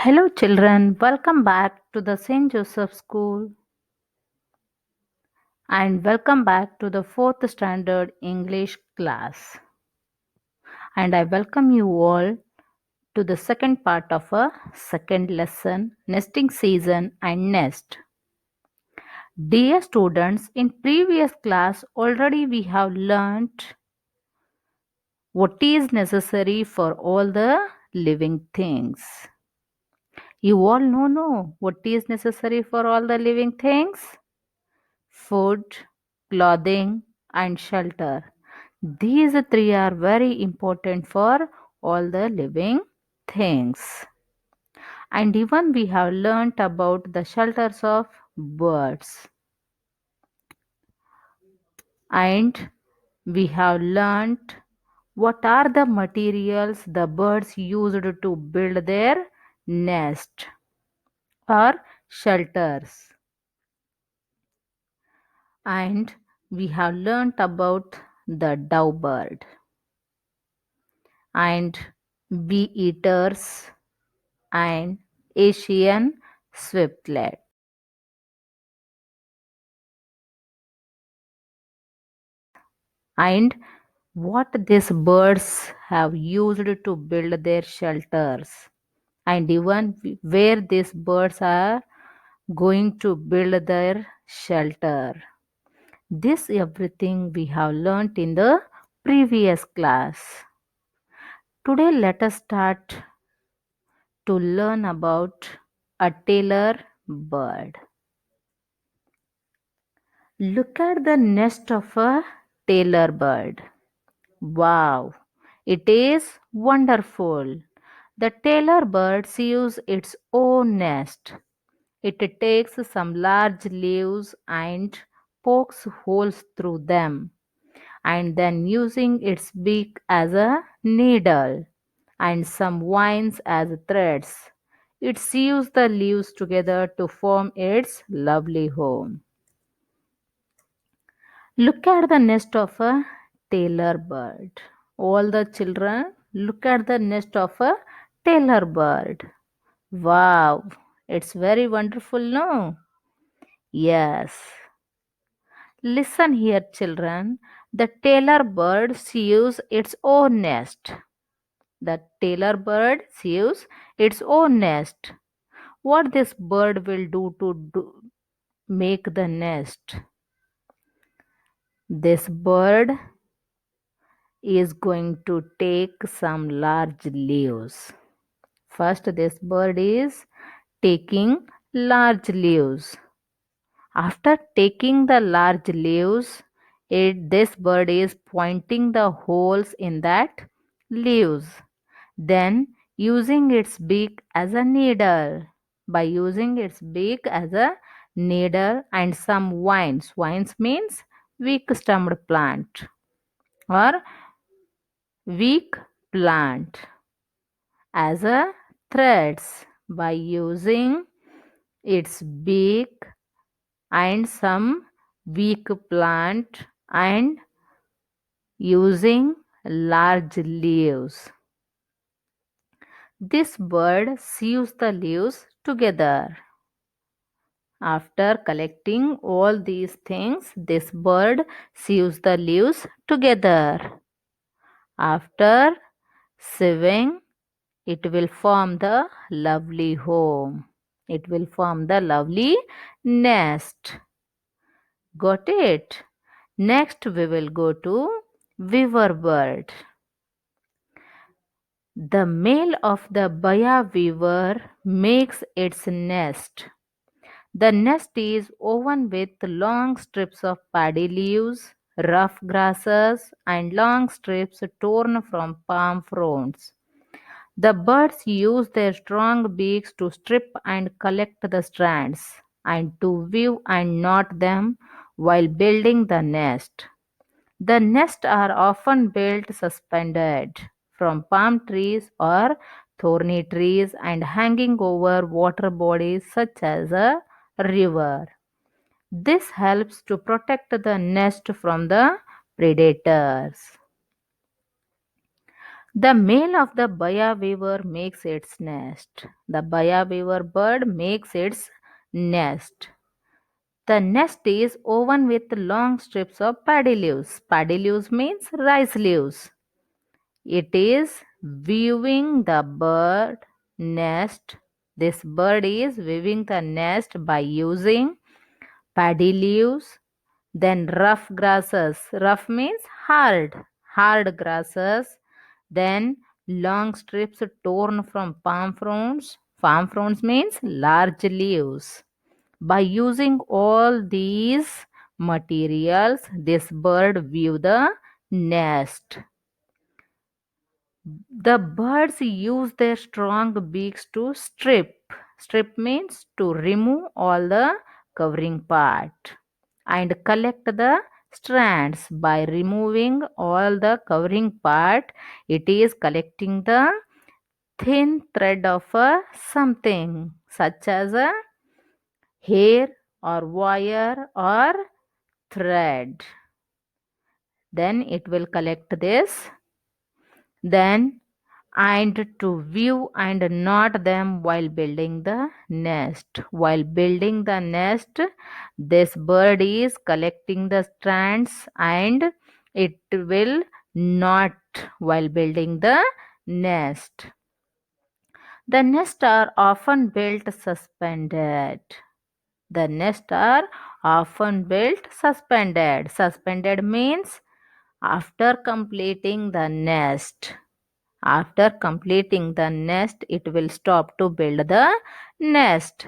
Hello, children. Welcome back to the St. Joseph School and welcome back to the fourth standard English class. And I welcome you all to the second part of a second lesson nesting season and nest. Dear students, in previous class already we have learnt what is necessary for all the living things. You all know no what is necessary for all the living things? Food, clothing, and shelter. These three are very important for all the living things. And even we have learnt about the shelters of birds. And we have learnt what are the materials the birds used to build their nest or shelters. And we have learnt about the dove bird and bee eaters and Asian swiftlet. And what these birds have used to build their shelters, and even where these birds are going to build their shelter. This everything we have learnt in the previous class. Today let us start to learn about a tailor bird. Look at the nest of a tailor bird. Wow, it is wonderful. The tailor bird sews its own nest. It takes some large leaves and pokes holes through them, and then using its beak as a needle and some vines as threads, it sews the leaves together to form its lovely home. Look at the nest of a tailor bird. All the children, look at the nest of a tailor bird. Wow, it's very wonderful, no? Yes. Listen here, children. The tailor bird sews its own nest. The tailor bird sews its own nest. What this bird will do make the nest? This bird is going to take some large leaves. First, this bird is taking large leaves. After taking the large leaves, this bird is pointing the holes in that leaves. Then, using its beak as a needle. By using its beak as a needle and some vines. Vines means weak stemmed plant or weak plant as a threads by using its beak and some weak plant and using large leaves. This bird sews the leaves together. After collecting all these things, this bird sews the leaves together. After sewing, it will form the lovely home. It will form the lovely nest. Got it? Next, we will go to weaver bird. The male of the Baya weaver makes its nest. The nest is woven with long strips of paddy leaves, rough grasses, and long strips torn from palm fronds. The birds use their strong beaks to strip and collect the strands, and to weave and knot them while building the nest. The nests are often built suspended from palm trees or thorny trees and hanging over water bodies such as a river. This helps to protect the nest from the predators. The male of the baya weaver makes its nest. The baya weaver bird makes its nest. The nest is woven with long strips of paddy leaves. Paddy leaves means rice leaves. It is weaving the bird nest. This bird is weaving the nest by using paddy leaves, then rough grasses. Rough means hard, hard grasses. Then long strips torn from palm fronds. Palm fronds means large leaves. By using all these materials, this bird weave the nest. The birds use their strong beaks to strip. Strip means to remove all the covering part and collect the strands. By removing all the covering part, it is collecting the thin thread of a something such as a hair or wire or thread. Then it will collect this. Then and to view and knot them while building the nest. While building the nest, this bird is collecting the strands and it will knot while building the nest. The nests are often built suspended. The nests are often built suspended. Suspended means after completing the nest. After completing the nest, it will stop to build the nest.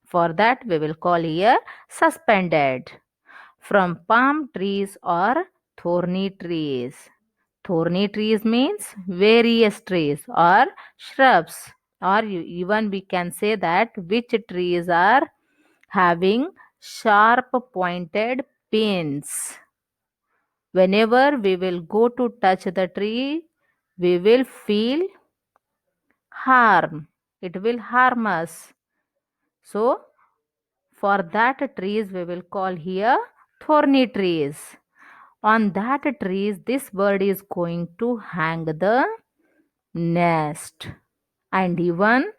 For that, we will call here suspended. From palm trees or thorny trees. Thorny trees means various trees or shrubs, or even we can say that which trees are having sharp pointed pins. Whenever we will go to touch the tree, we will feel harm. It will harm us. So, for that trees we will call here thorny trees. On that trees, this bird is going to hang the nest. And even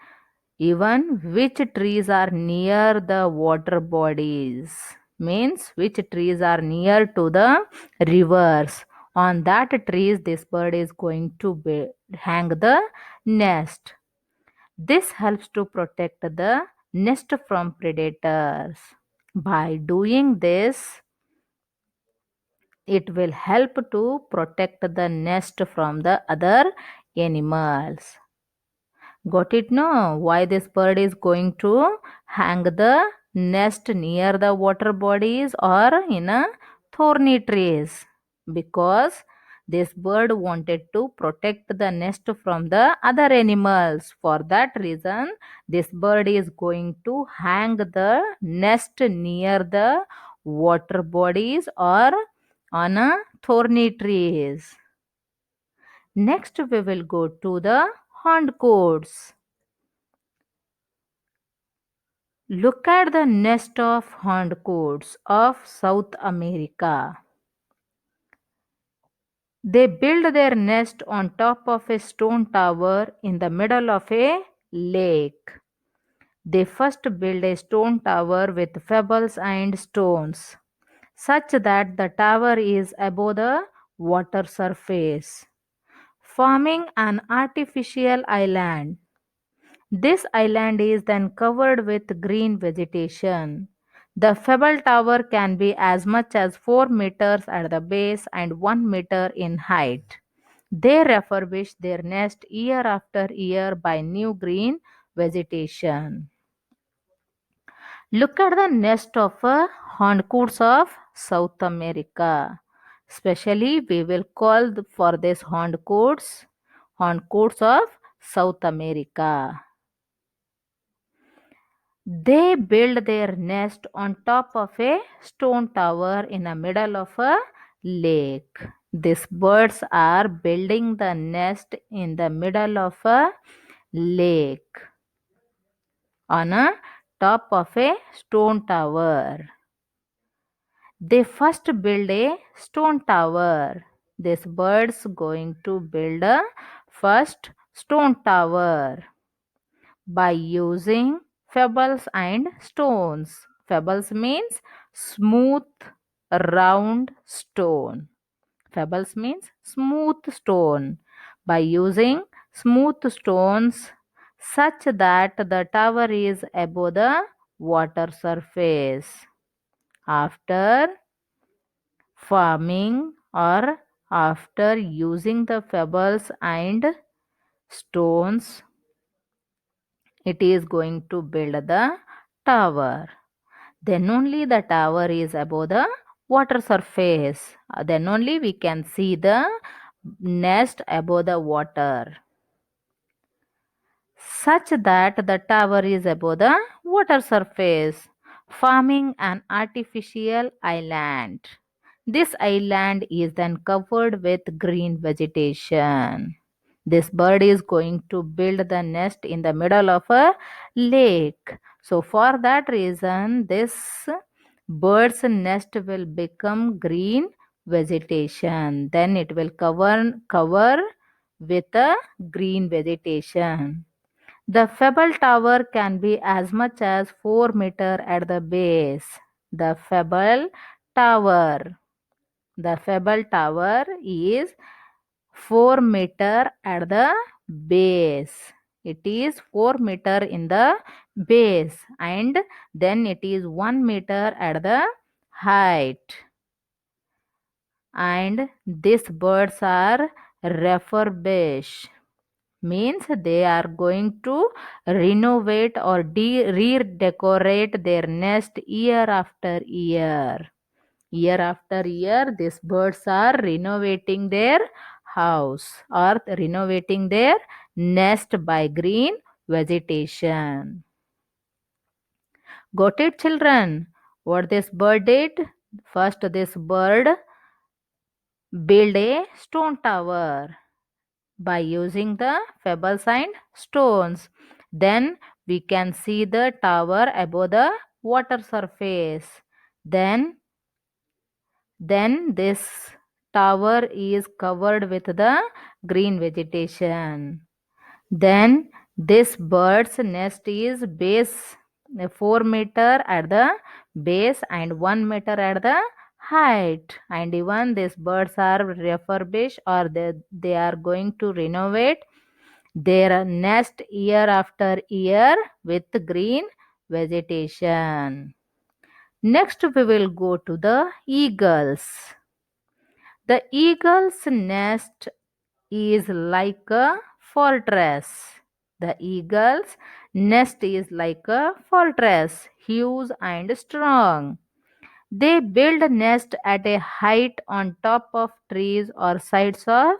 which trees are near the water bodies means which trees are near to the rivers. On that trees, this bird is going to hang the nest. This helps to protect the nest from predators. By doing this, it will help to protect the nest from the other animals. Got it? No? Why this bird is going to hang the nest near the water bodies or in a thorny trees? Because this bird wanted to protect the nest from the other animals. For that reason, this bird is going to hang the nest near the water bodies or on a thorny trees. Next, we will go to the horned codes. Look at the nest of horned codes of South America. They build their nest on top of a stone tower in the middle of a lake. They first build a stone tower with pebbles and stones, such that the tower is above the water surface, forming an artificial island. This island is then covered with green vegetation. The Fable Tower can be as much as 4 meters at the base and 1 meter in height. They refurbish their nest year after year by new green vegetation. Look at the nest of horncoats of South America. Especially, we will call for this horncoats of South America. They build their nest on top of a stone tower in the middle of a lake. These birds are building the nest in the middle of a lake on a top of a stone tower. They first build a stone tower. These birds going to build First, stone tower by using pebbles and stones. Pebbles means smooth, round stone. Pebbles means smooth stone. By using smooth stones such that the tower is above the water surface. After farming or after using the pebbles and stones, it is going to build the tower. Then only the tower is above the water surface. Then only we can see the nest above the water, such that the tower is above the water surface, forming an artificial island. This island is then covered with green vegetation. This bird is going to build the nest in the middle of a lake. So, for that reason, this bird's nest will become green vegetation. Then it will cover with a green vegetation. The Fable Tower can be as much as 4 meter at the base. The Fable Tower. The Fable Tower is 4 meter at the base. It is 4 meter in the base and then it is 1 meter at the height. And these birds are refurbished, means they are going to renovate or redecorate their nest year after year. Year after year, these birds are renovating their house or renovating their nest by green vegetation. Got it, children? What this bird did? First, this bird built a stone tower by using the pebbles and stones. Then we can see the tower above the water surface. Then this tower is covered with the green vegetation. Then this bird's nest is base 4 meter at the base and 1 meter at the height. And even these birds are refurbished or they are going to renovate their nest year after year with green vegetation. Next we will go to the eagles. The eagle's nest is like a fortress. The eagle's nest is like a fortress, huge and strong. They build nest at a height on top of trees or sides of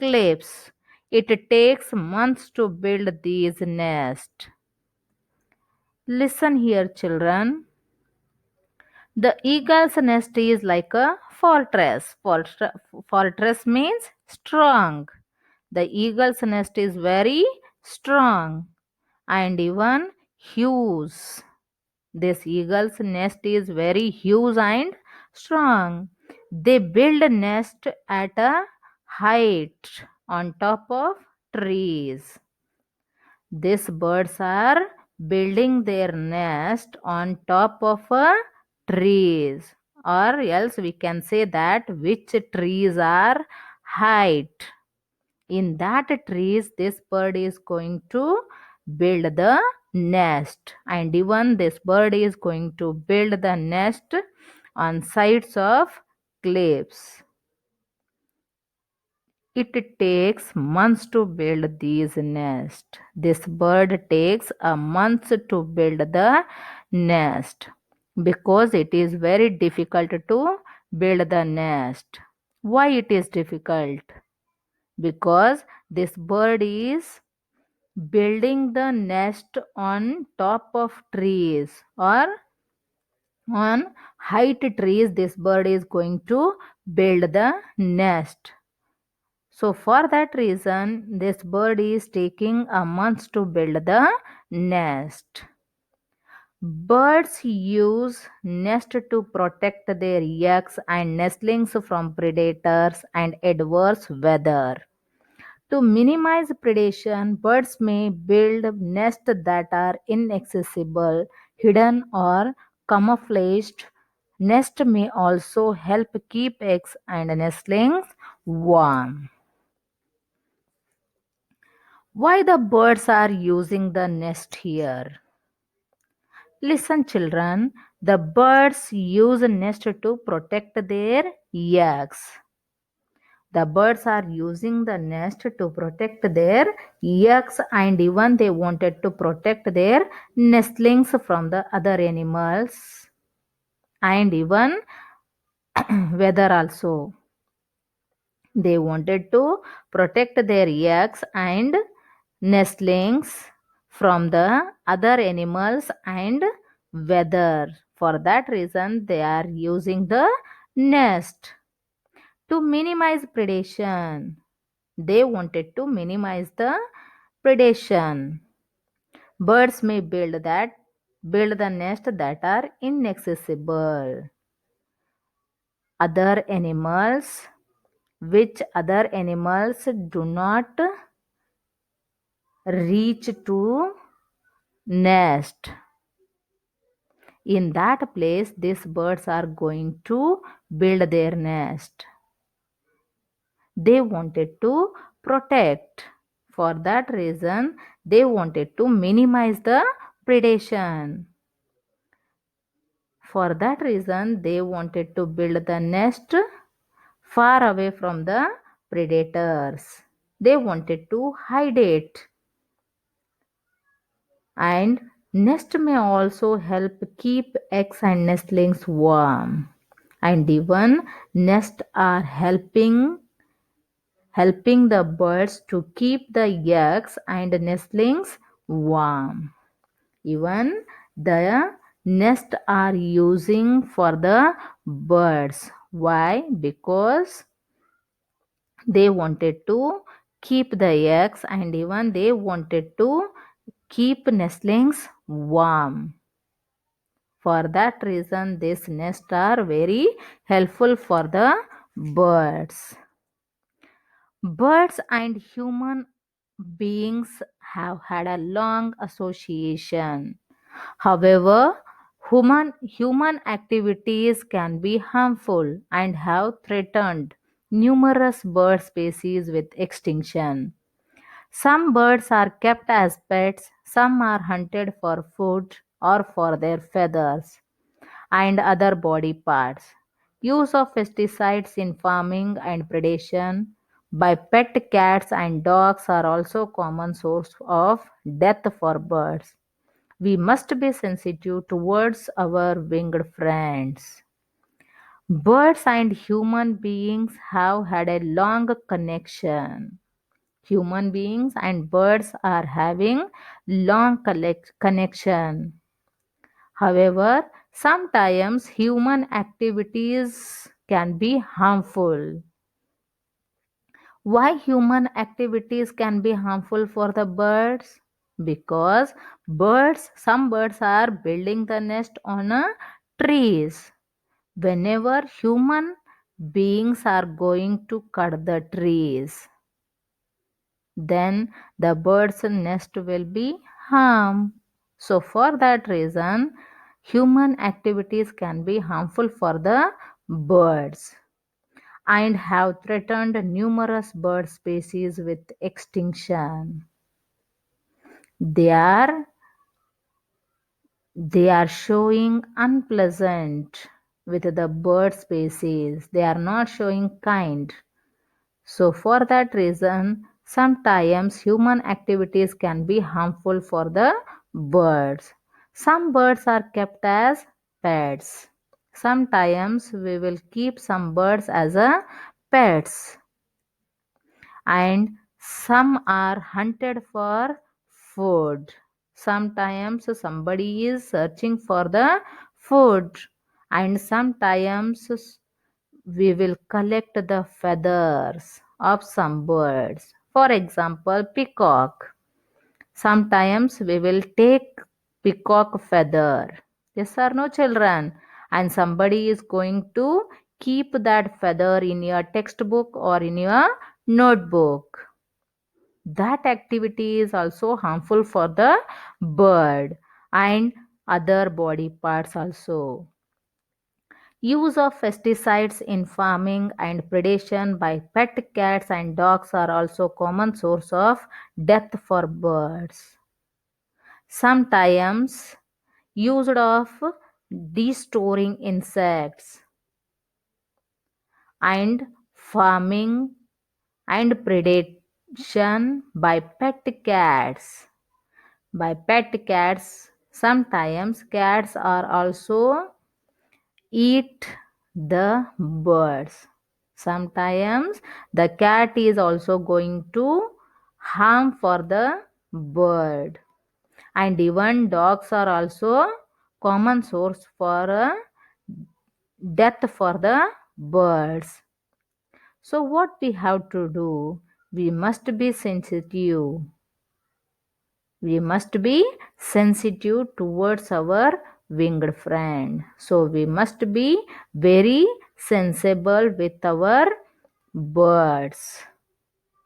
cliffs. It takes months to build these nests. Listen here, children. The eagle's nest is like a fortress. Fortress means strong. The eagle's nest is very strong and even huge. This eagle's nest is very huge and strong. They build a nest at a height on top of trees. These birds are building their nest on top of a trees, or else we can say that which trees are height. In that trees this bird is going to build the nest, and even this bird is going to build the nest on sides of cliffs. It takes months to build these nests. This bird takes a month to build the nest because it is very difficult to build the nest. Why it is difficult? Because this bird is building the nest on top of trees or on height trees. This bird is going to build the nest. So for that reason, this bird is taking a month to build the nest. Birds use nest to protect their eggs and nestlings from predators and adverse weather. To minimize predation, birds may build nests that are inaccessible, hidden, or camouflaged. Nest may also help keep eggs and nestlings warm. Why the birds are using the nest here? Listen, children. The birds use a nest to protect their eggs. The birds are using the nest to protect their eggs, and even they wanted to protect their nestlings from the other animals and even weather also. They wanted to protect their eggs and nestlings from the other animals and weather. For that reason, they are using the nest to minimize predation. They wanted to minimize the predation. Birds may build the nest that are inaccessible. Other animals, which other animals do not reach to nest. In that place, these birds are going to build their nest. They wanted to protect. For that reason, they wanted to minimize the predation. For that reason, they wanted to build the nest far away from the predators. They wanted to hide it. And nest may also help keep eggs and nestlings warm. And even nests are helping the birds to keep the eggs and nestlings warm. Even the nest are using for the birds. Why? Because they wanted to keep the eggs and even they wanted to keep nestlings warm. For that reason, these nests are very helpful for the birds. Birds and human beings have had a long association. However, human activities can be harmful and have threatened numerous bird species with extinction. Some birds are kept as pets, some are hunted for food or for their feathers and other body parts. Use of pesticides in farming and predation by pet cats and dogs are also common source of death for birds. We must be sensitive towards our winged friends. Birds and human beings have had a long connection. Human beings and birds are having long connection. However, sometimes human activities can be harmful. Why human activities can be harmful for the birds? Because some birds are building the nest on trees. Whenever human beings are going to cut the trees, then the bird's nest will be harmed. So, for that reason, human activities can be harmful for the birds and have threatened numerous bird species with extinction. They are they are showing unpleasant with the bird species. They are not showing kind. So, for that reason, sometimes human activities can be harmful for the birds. Some birds are kept as pets. Sometimes we will keep some birds as a pets and some are hunted for food. Sometimes somebody is searching for the food and sometimes we will collect the feathers of some birds. For example, peacock. Sometimes we will take peacock feather. Yes or no, children? And somebody is going to keep that feather in your textbook or in your notebook. that activity is also harmful for the bird and other body parts also. Use of pesticides in farming and predation by pet cats and dogs are also common source of death for birds. Sometimes used of destroying insects and farming and predation by pet cats. By pet cats, sometimes cats are also eat the birds. Sometimes the cat is also going to harm for the bird. And even dogs are also common source for death for the birds. So what we have to do? We must be sensitive. We must be sensitive towards our winged friend. So we must be very sensible with our birds.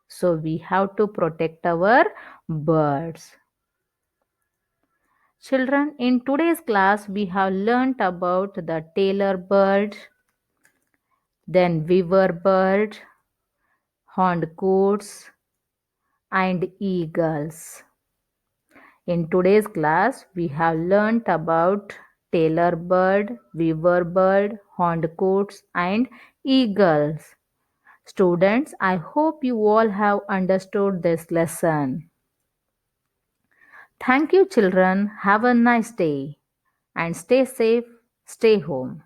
So we have to protect our birds. Children, in today's class, we have learnt about the tailor bird, then weaver bird, horned goats, and eagles. In today's class, we have learnt about tailor bird, weaver bird, horned goats, and eagles. Students, I hope you all have understood this lesson. Thank you, children. Have a nice day and stay safe, stay home.